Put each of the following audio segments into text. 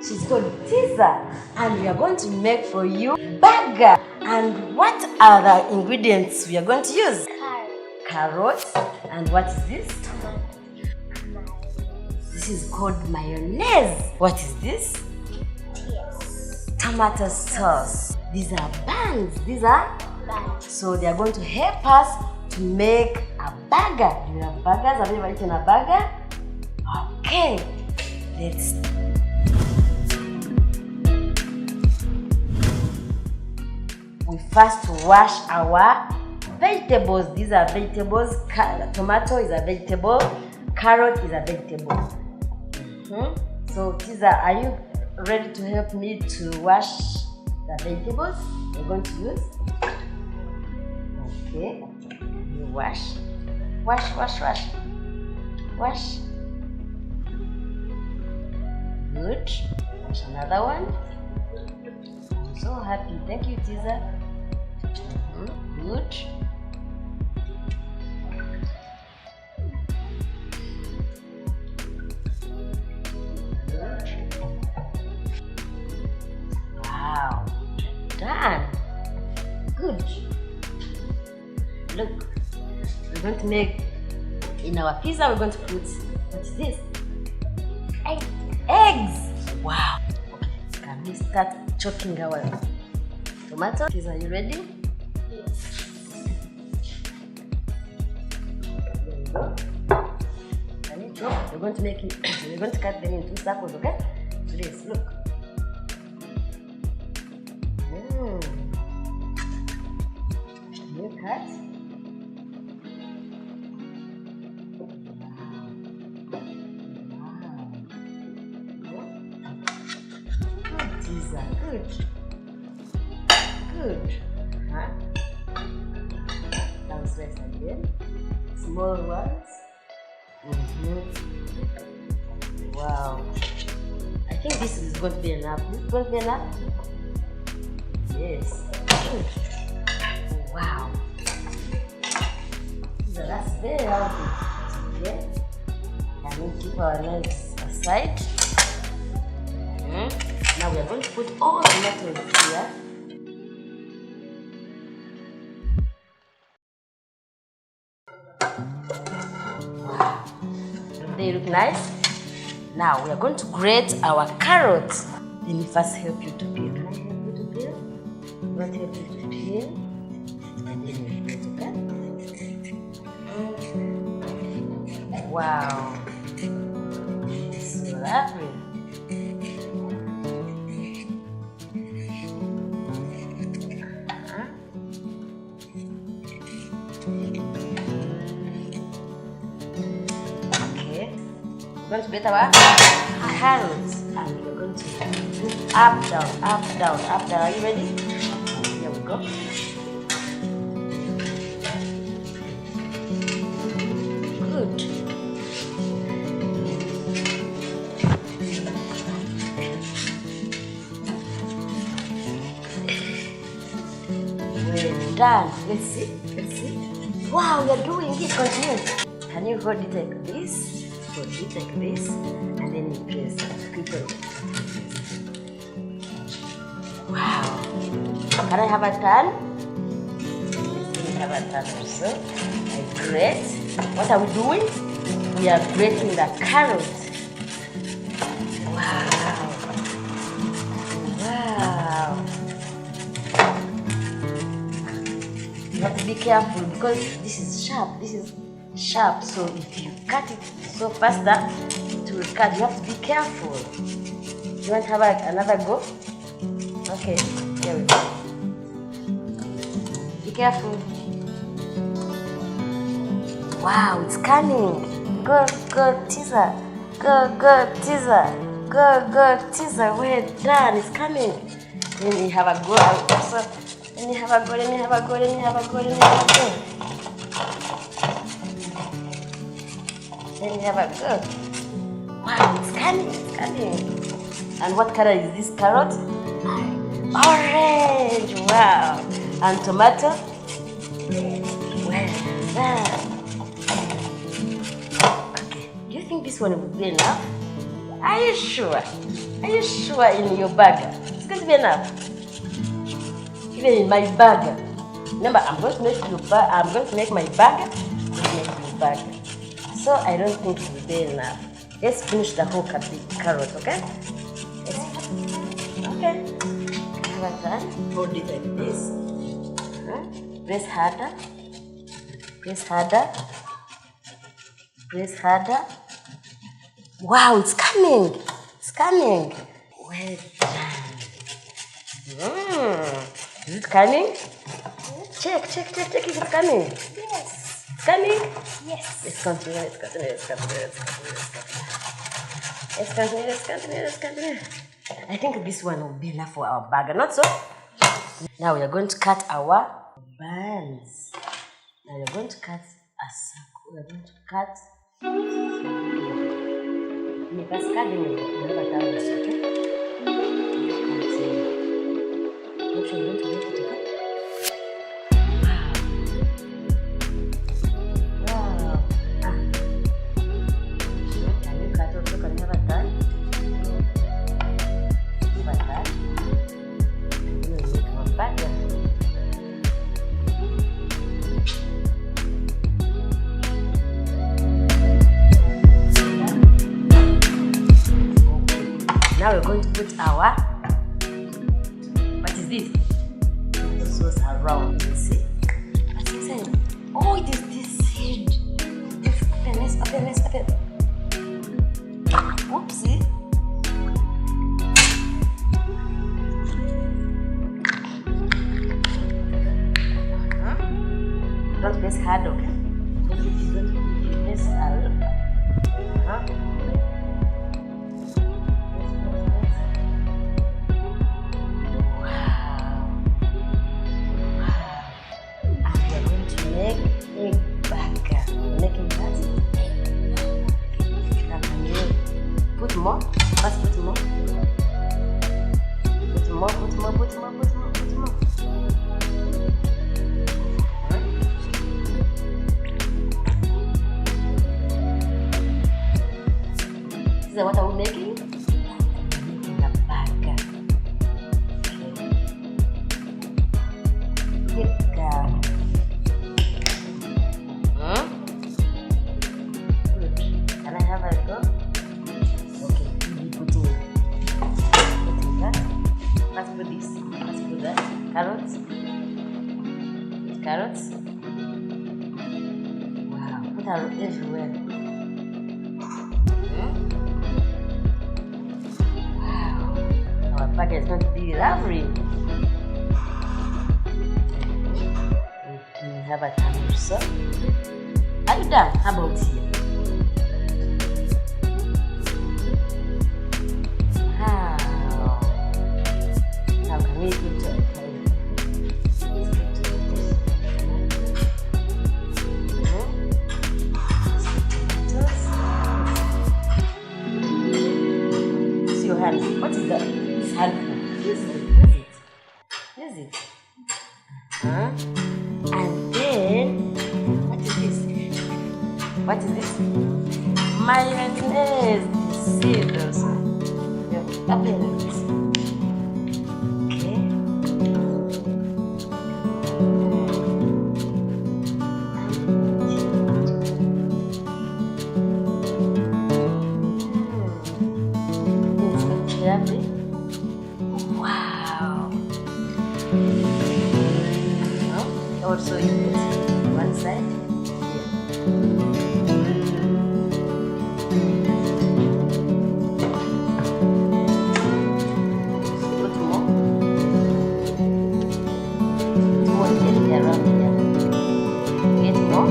She's called Tiza, and we are going to make for you burger. And what are the ingredients we are going to use? Carrot. And what is this? This is called mayonnaise. What is this? Tomato sauce. These are buns. So they are going to help us to make a burger. Do you have burgers? Have you ever eaten a burger? Okay, let's. We first wash our vegetables. These are vegetables. Tomato is a vegetable. Carrot is a vegetable. So Tiza, are you ready to help me to wash the vegetables we're going to use? Okay. You wash. Wash. Good. Wash another one. I'm so happy. Thank you, Tiza. Good. Wow. Done. Good. Look. We're going to make in our pizza. We're going to put, what is this? Eggs. Wow. Okay. Can we start chopping our tomatoes? Are you ready? Yes. There we go. Can you chop? We're going to make it. We're going to cut them in 2 circles. Okay. So this. Look. You cut. Good. Now slice again. Small ones. Wow. I think this is going to be enough. This is going to be enough? Yes. Good. Wow. So that's very healthy. Okay. And we keep our knives aside. Now we are going to put all the tomatoes here. Wow. Do they look nice? Now we are going to grate our carrots. Let me first help you to peel. Can I help you to peel? I'm going to help you to peel. And then you grate, okay? Wow. So lovely. We're going to get our carrots and we're going to do up, down. Are you ready? Here we go. Good. We're done. Let's see. Wow, you're doing it. Continue. Can you hold it like this? Hold it like this, and then you press quickly. Wow. Can I have a turn? Let me have a turn also. I grate. What are we doing? We are grating the carrot. Wow. You have to be careful because this is sharp, so if you cut it so faster, it will cut. You have to be careful. You want to have another go? Okay, here we go. Be careful. Wow, it's cunning. Go, Tiza. Go, Tiza. Go, Tiza. We're done. It's coming. Let me have a go. Let me have a go. Then you have a go. Wow, it's coming. And what color is this carrot? Orange. Wow. And tomato? Well done. Okay. Do you think this one will be enough? I Are you sure? Are you sure in your burger? It's going to be enough. Even in my burger. Remember, I'm going to make my burger. So I don't think it will be enough. Let's finish the whole carrot, okay? Okay. Hold it like this. Press harder. Press harder. Press harder. Wow, it's coming. It's coming. Well done. Is it coming? Check if it's coming. Yes. It's coming? Yes. Let's continue. I think this one will be enough for our burger, not so? Now we are going to cut our buns. Now we are going to cut a circle. We are going to cut. Make sure you don't make it, okay? Now we're going to put our, what is this? The sauce around, you see? What's inside? Oh, it is this seed. Let's open. Oopsie. Don't press hard, okay? Don't press hard. More. Let's put more. Put more. Is that what I'm making? Making a burger. Keep going. Good. Can I have a go? Let's put this. Let's put that. Carrots. Wow, put carrots everywhere. Wow, our burger is going to be lovely. We have a tomato sauce. Are you done? How about here? What is that? This hand. Use it. And then, what is this? Mayonnaise. See those. Open this. Okay. Wow. Also, you put one side. Put more. Get around here. Get more.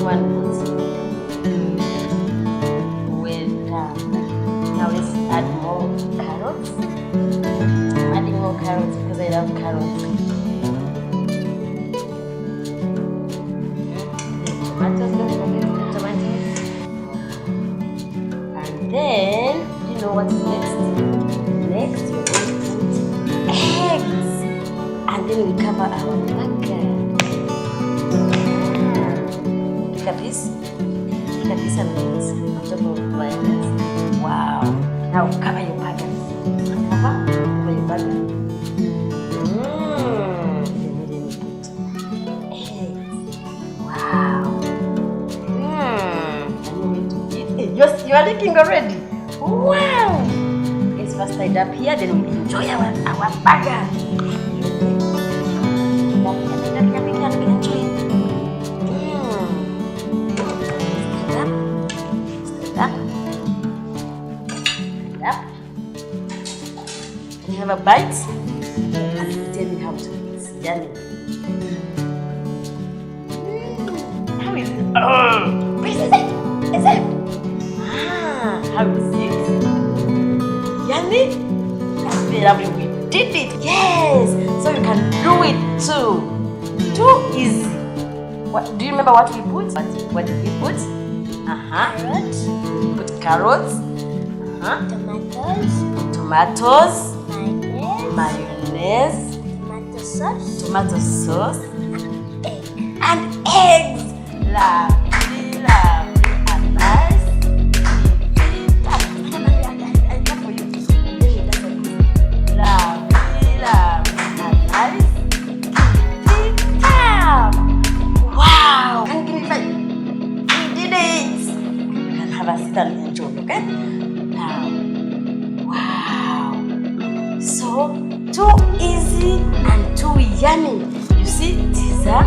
One put. Well done. Now let's add more carrots. Adding more carrots because I love carrots. Tomatoes, don't forget the tomatoes. And then, do you know what's next? Next, we're going to put eggs. And then we cover our burger. Take a piece and put on top of mayonnaise. Wow. Now cover your burger. Cover your burger. Wow. You are licking already. Wow. Let's first side up here, then we enjoy our burger. Can you have a bite? And tell me how to mix. Yummy. How is it? Oh, is it? How is it? Yummy? That's very lovely. We did it. Yes. So you can do it too. Too easy. What do you remember what we put? What did we put? Carrots. We put carrots. Tomatoes. Mayonnaise. Tomato sauce. And eggs. Lovely, and nice. Wow! Can you give me 5? We did it! You can have a sit and enjoy, okay? Now, wow! So, too easy and too yummy. You see, Tiza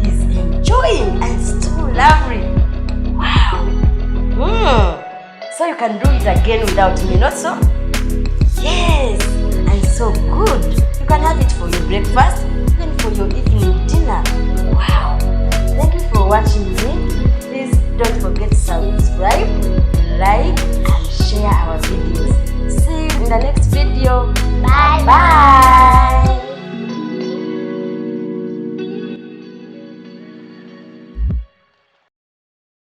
is enjoying and it's too lovely. Wow! So you can do it again without me, not so? Yes! And so good. You can have it for your breakfast, even for your evening dinner. Wow! Thank you for watching me. Please don't forget to subscribe, like, and share our videos. See you in the next video. Bye.